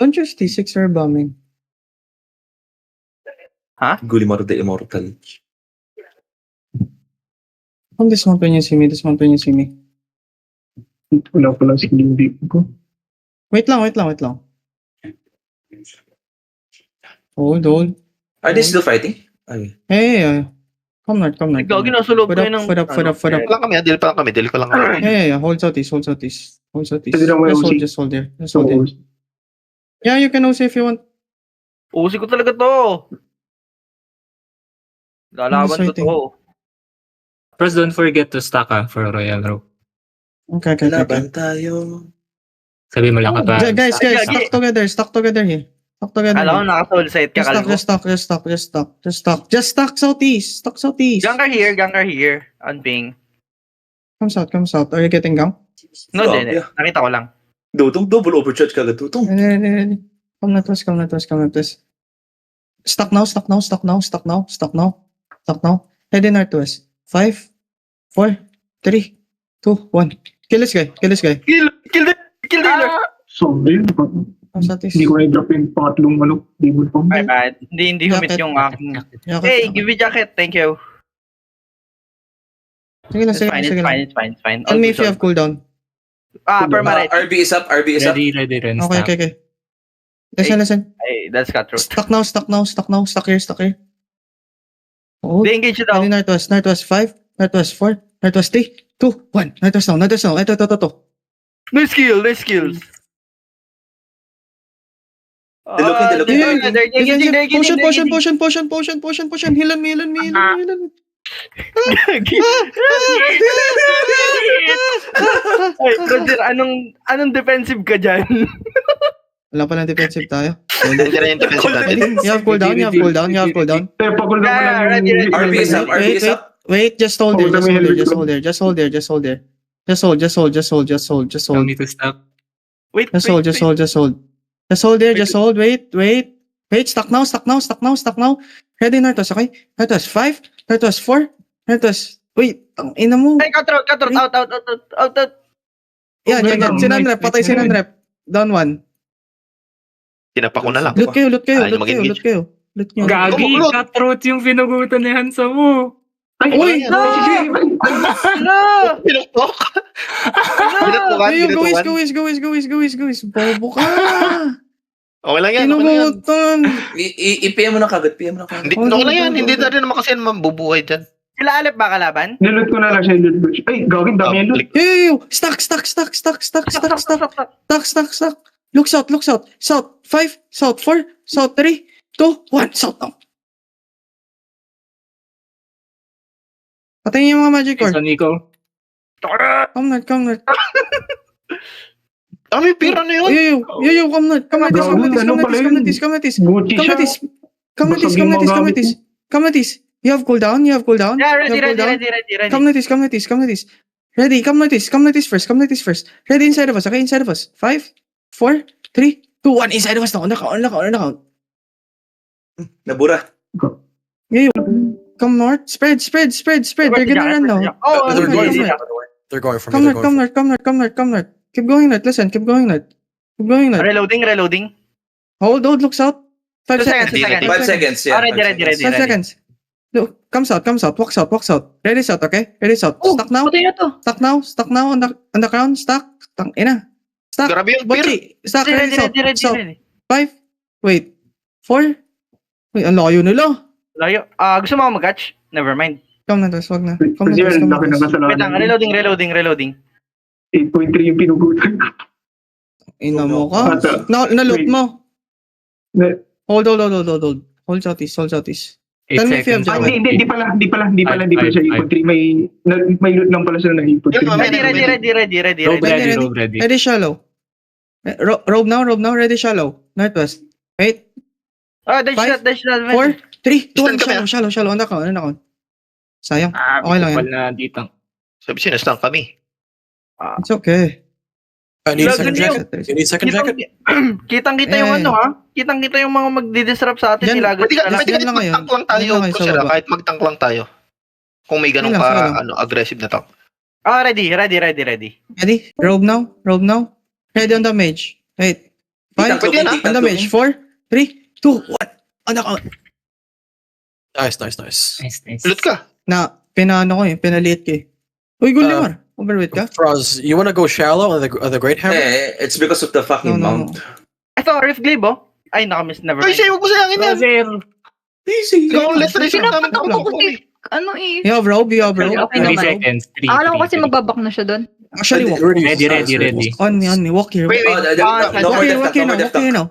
Don't use T6 or bombing. Gulimar the Immortal. Dismount when you see me. Wala pala si hindi ko. Wait lang. Hold. Are they still fighting? Ay. Hey. Come north. Gagi, nasa loob kayo ng... Foot up. Deal pa lang kami. Yeah. Hold southeast. Pwede na may OC. Just hold there. Yeah, you can also if you want. Usi ko talaga to. Lalaban ko to. First, don't forget to stack for Royal Row. Okay. Laban tayo. Sabi mo lang ka pa. Guys, stuck together here. Stuck together. Alam ko, naka-soul site ka, kalbo. Just stuck southeast. Gankar here. On ping. Comes out. Are you getting gang? No, Oh, din. yeah. Nakita ko lang. Dutong double overcharge kagad Dutong. Come na twist. Stuck now. Head in northwest. 5, 4, 3, 2, 1. Kill this guy. Kill dealer! Sorry. Come southeast. Hindi ko na-drop yung pangatlong demon pump. My bad. Hindi humit yung aking... Hey, give me jacket. Thank you. Sige lang. It's fine. Tell me if you have cooldown. Permanent. RB is up. Ready rin. Stack. Okay. Listen. Hey, that's cutthroat. Stuck now. Stuck here. Oh, They engage it out. Heading northwest. 5, northwest 4, northwest 3, 2, 1. Northwest now. Ito. No skills. They're looking. Potion. Heal me. Hey, Roger, anong defensive ka dyan? Wala pa lang defensive tayo. Nandiyan yung defensive natin. You have cooldown. Pagul na lang yung... RB is up. Wait, just hold there. Just hold there. Just hold. Tell me to stop. Wait. Just hold. Wait. Stuck now. Ready northwest, okay? Northwest 5, northwest 4, northwest... Wait, ang ina mo. Hey, cutthroat. Out. Yan. Sinanrep. Patay sinanrep. Down 1. Tinapa ko na lang. Loot kayo. Ayaw mag-engage. Loot nyo. Gagi, cutthroat yung pinugutan ni Hansa mo. Uy! Pinukpok. Gawis. Bobo ka. Okay lang yan. Pinugutan. I-PM mo na kagad. Okay lang yan. Hindi na rin naman kasi mabubuhay dyan. Sila Alep ba kalaban? Niloot ko na lang siya. Ay, gawin dami yan loot. Yo. Stuck. Look south. South 5, south 4, south 3, 2, 1. South now. Patayin yung mga magic core. So, Nico. Come north. May pira na yun. Yo, come north. Come this. You have cooldown. Yeah, ready. Come this. Ready, come like this first. Ready inside of us, okay? Inside of us. 5, 4, 3, 2, 1. Inside of us now. On the count. Nabura. Yo. Come north. Spread. They're gonna run now. Oh, They're going for me. Come north. Keep going north. Listen, keep going north. Reloading. Hold, look south. 5 seconds. 5 seconds, yeah. Ready. 5 seconds. Look, come south. Walk south. Ready south, okay? Ready south. Stuck now. Patay na to. Stuck now on the ground. Stuck. Tang ina. Stuck. Grabe yung pira. Botchi. Stuck. Ready south. Ready. 5. Wait. 4. Wait, ang layo nila. Layo. Gusto mo ako mag-catch? Never mind. Come na, wag na. Kasi yan, laki na kasalanan. Wait lang, reloading. 8.3 yung pinugutan. Ina mo ka. Na-loot mo. Hold. Hold southeast. 8 Tell me if you have seconds. Hindi pala siya 8.3. May loot lang pala sila ng 8.3. Ready. Ready. Ready shallow. Robe now. Ready shallow. Northwest. 8, Dash shot. 4, 3, 2, 1. Stand kami, Shallow. On the count. Sayang. Okay lang yan. Kupal na dito. Sabi sinastan kami. It's okay. I need a Vlog second din jacket. You need a second jacket? Kitang-kita yung Kitang-kita yung mga magdi-disrupt sa atin. Yan, Nilagay Pwede sa kahit lang ngayon. mag-tank lang tayo. Yan lang ngayon sa Kusira, baba. kahit mag-tank lang tayo. Kung may ganun Sige lang. aggressive na tank. Ready. Ready? Robe now. Ready on the mage. Wait. Five. Pwede na. On damage. 4, 3, 2, 1. Ano ka? Nice. Nice. Loot ka. Na, pinano ko eh. Pinaliit ko eh. Uy, Gulimar. Overweight ka? Froz, you wanna go shallow on the Great Hammer? It's because of the fucking No. mount. Ito, Rift Glaive, oh. Ay, nakamiss. Never Ay, mind. siya, huwag mo sayangin yan. Roger. Easy. Ikaw ang less recent namin Pinapatak ako ko kasi, ano eh. You have robe. Okay 3 naman. seconds. 3. Akala ko kasi magbabak na siya doon. Actually, walk. Ready. On me. Walk here. Wait, Oh, no Walk more here, death walk tap, here no more now. death Walk here tap. now.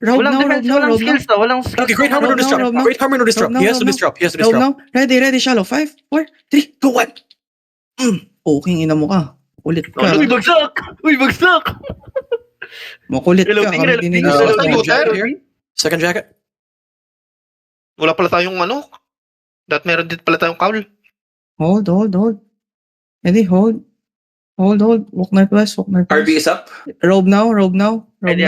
Robe Walang now, robe defense, now, walang robe now. skills to. Walang skills. Okay, Great Hammer to disrupt. Rob now. Great Hammer to disrupt. Rob He has to now. disrupt. He has to Robe disrupt. now. Ready, shallow. 5, 4, 3, 2, 1. Okay, ina mo ka. Ulit ka. Uy, bagsak! Uy, bagsak! Makulit ka. Reloading, Kami reloading, dininis reloading. ka. Reloading. Jacket here. Second jacket. Wala pala tayong ano. Dahil meron din pala tayong cowl. Hold. Ready, hold. Walk northwest. RB is up. Robe now. Ready.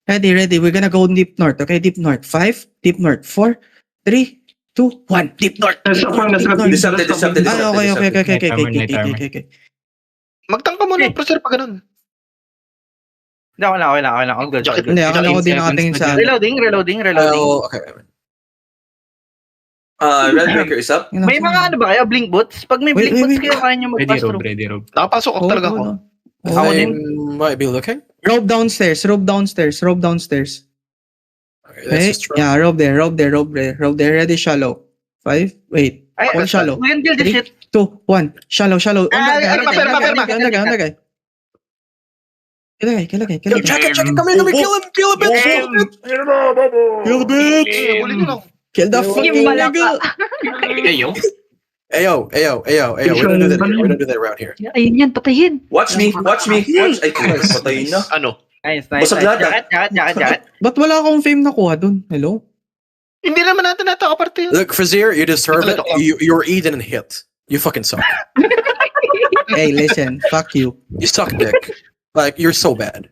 Ready. We're gonna go deep north. Okay, deep north. 5, deep north. 4, 3, 2, 1. Deep north. Disrupted. Okay. Magtangka mo na, Professor, pa ganun. Hindi, okay lang. All good. Jacket. Hindi, akala ko din nakatingin sa... Reloading. Oh, okay. Red Breaker is up. May mga ano ba kayo? Blink boots? Pag may Wait, blink boots wait. kayo, kaya nyo mag-pass through. Ready, Rob. Nakapasok ako talaga ako. Ako I din. might be looking. Robe downstairs. Okay, that's Okay? just true. Yeah, robe there. Ready, shallow. 5, wait. Ay, One shallow. we can kill this 3, shit. 2, 1. Shallow. On the guy. Kill the guy. Jacket, come in, kill him, kill him, Kill the bitch. Huli nyo lang. Kill the fucking Yung malaka. nigga. Ayo. Ayo. We don't do that around here. Ayun yan, patayin. Watch me. Ay, patayin na. Ano? Nice. Basag lahat, Jacket. Ba't wala akong fame nakuha dun? Hello? Hindi naman natin nakaparte yun. Look, Fazir, you deserve it. Your E didn't hit. You fucking suck. Hey, listen. Fuck you. You suck dick. Like, you're so bad.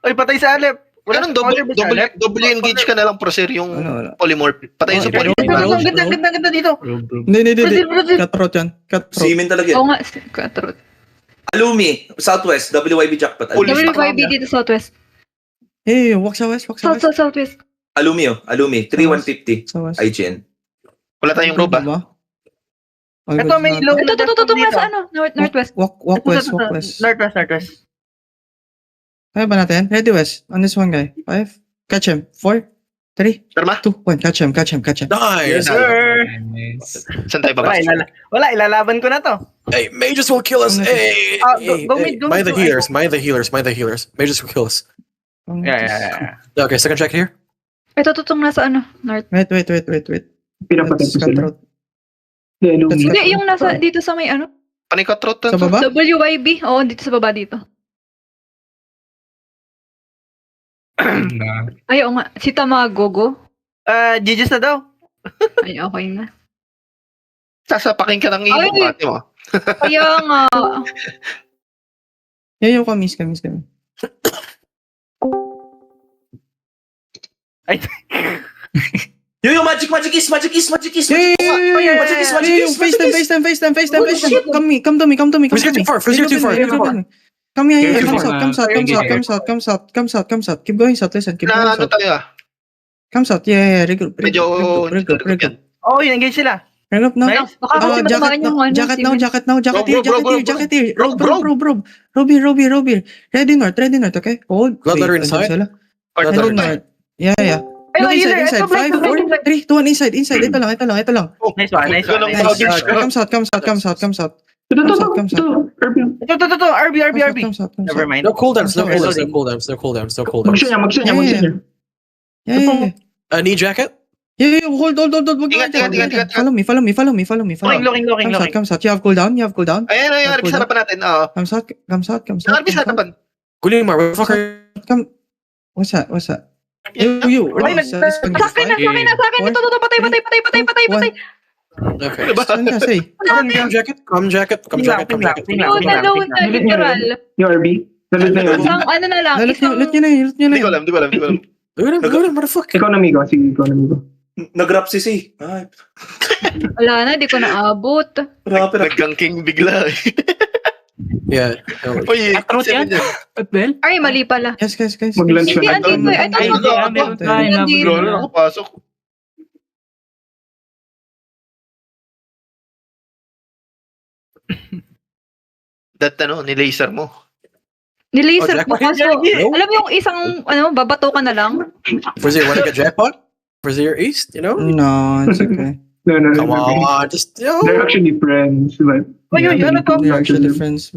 Oy, patay sa Alep. Ganun, double engage ka na lang, Professor, yung Wala. polymorph. Patayin sa Okay. polymorph. Ang ganda dito. Rob. Hindi. Brazil. Cutthroat yan. Cutthroat. Seaman talaga Oo yun. nga, katrot. Alumi. Southwest. WYB jackpot. Police Alumi. WYB dito southwest. Hey, walk sa west. Southwest. Alumi. 3150. Sa west. IGN. Wala tayong robe, ah. Diba? Ito, may low. Ito nga sa ano, northwest. Walk west. Northwest. Kaya ba natin? Ready west. On this one guy. 5. Catch him. 4, 3, Perma, 2, 1. Catch him. Nice. Sir. Nice. saan tayo babas? Wala, ilalaban ko na to. Hey, mages will kill us. Hey, Go mid, go mind mid, the healers. Mind the healers. Mages will kill us. Yeah. Okay, second check here. Ito tutong nasa ano, north. Wait. Pinapatay That's ko sila. cutthroat. Illuminate. Hindi, yung nasa dito sa may ano, Panikatrot Sa baba? WYB. Oo, dito sa baba dito. Na. Ay, oo nga. Si Tamagogo. GG's na daw. Ay, okay na. Sasapakin ka ng ibong Ay! ate mo. Kaya nga. Yan yung kamis. Yung magic is. Hey, face them. Come to me. Fazir too far. Come here. Yeah, Come south. Keep going south. Listen. Keep going Na ano south. tayo ah? Come south. Yeah. Regroup. Medyo Oh, yun, engage sila. Regroup now. Nice. Baka kasi matamaan yung ano. Jacket here. Robe here. Ready north, okay? Hold. Bloodletter Wait, inside? andun sila. Bloodletter Heading north. Yeah. Ay, Look healer. inside. Ito, Blake, 5, 4, 3, 2, 1, inside. Ito lang. Nice one. Ganun Nice. Powders ka. Come south. Ito. RB. Come south. Never mind. No cooldowns. Reloading. Mag-shoot niya. Yeah. Knee jacket. Yeah. Hold. Wag Ingat. Follow me. Looking. Come south. You have cooldown. Ayan, RB sa harapan natin. Oo. Come south. Ang RB sa harapan. Gulimar, where the fuck are you? What's that? You. Ay, Sa akin na. Ito. Patay. Okay. Saan ka, say? Come jacket. Yun na low na, literal. Yung RB. Nalot na yun. Isang ano na lang. Lut Isang... nyo na yun. Hindi ko alam. Go to motherfucker. Ikaw na, amigo. Sige, ikaw na, amigo. Nag-rap si C. Ay, Wala na, di ko naabot. rapper. Naggang king bigla eh. Yeah. Uy, Truth yan? What the hell? Ay, mali pala. Guys, guys, guys. Mag-lunch Hindi, na andito eh. I Ay, thought hindi mag- meron tayo. Nandito. nabulol Lolo, na. nakapasok. That ni-laser mo. Nilaser Oh, ko. jackpot? Kaso, No? alam mo yung isang, babato ka na lang? Brazier, want to get jackpot? Brazier East, you know? No, it's okay. No, Come on, just, you know. They're actually friends, but Ayun, ano to? They're actually friends.